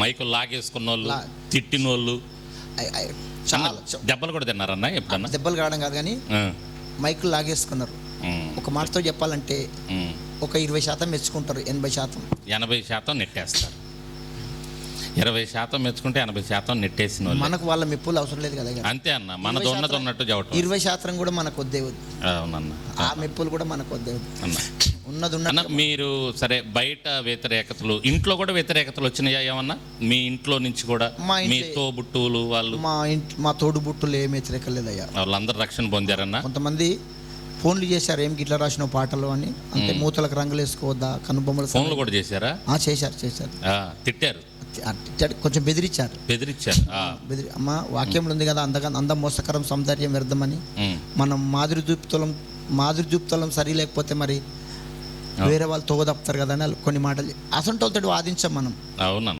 మైకులు లాగేసుకున్న వాళ్ళు, తిట్టినోళ్ళు, చాలా దెబ్బలు కూడా తిన్నారన్న ఎప్పుడన్నా? దెబ్బలు కావడం కాదు కానీ మైకులు లాగేసుకున్నారు. ఒక మాటతో చెప్పాలంటే ఒక 20% మెచ్చుకుంటారు, 80% నెట్టేస్తారు. 20% మెచ్చుకుంటే 80% నెట్టేసిన వాళ్ళు. మనకు వాళ్ళ మెప్పులు అవసరం లేదు కదా. అంతే అన్న, మనది ఉన్నది ఉన్నట్టు చెప్పటం. 20% కూడా మనకు వద్దే వద్దు. అవునన్న, ఆ మెప్పులు కూడా మనకు వద్దే వద్దు అన్న. ఉన్నది అన్న మీరు సరే బయట వ్యతిరేకతలు, ఇంట్లో కూడా వ్యతిరేకతలు వచ్చినాయా ఏమన్నా? మీ ఇంట్లో నుంచి కూడా మీ తోబుట్టువులు వాళ్ళు, మా తోడుబుట్టులు ఏమి వ్యతిరేకం లేదయ్యా. వాళ్ళందరూ రక్షణ పొందారన్న. కొంతమంది ఫోన్లు చేశారు, ఏం గిట్లా రాసిన పాటలు అని, అంటే మూతలకు రంగులు వేసుకోవద్దా, కనుబొమ్మలు. ఫోన్లు కూడా చేశారా? చేశారు. తిట్టారు, కొంచెం బెదిరించారు. అమ్మ వాక్యంలో ఉంది కదా, అందం మోసకరం సౌందర్యం వ్యర్థమని. మనం మాధురి దూప్తలం సరి లేకపోతే మరి వేరే వాళ్ళు తోగదప్పుతారు కదా అని కొన్ని మాటలు అసంటోళ్ళతో వాదించాం మనం. అవునా?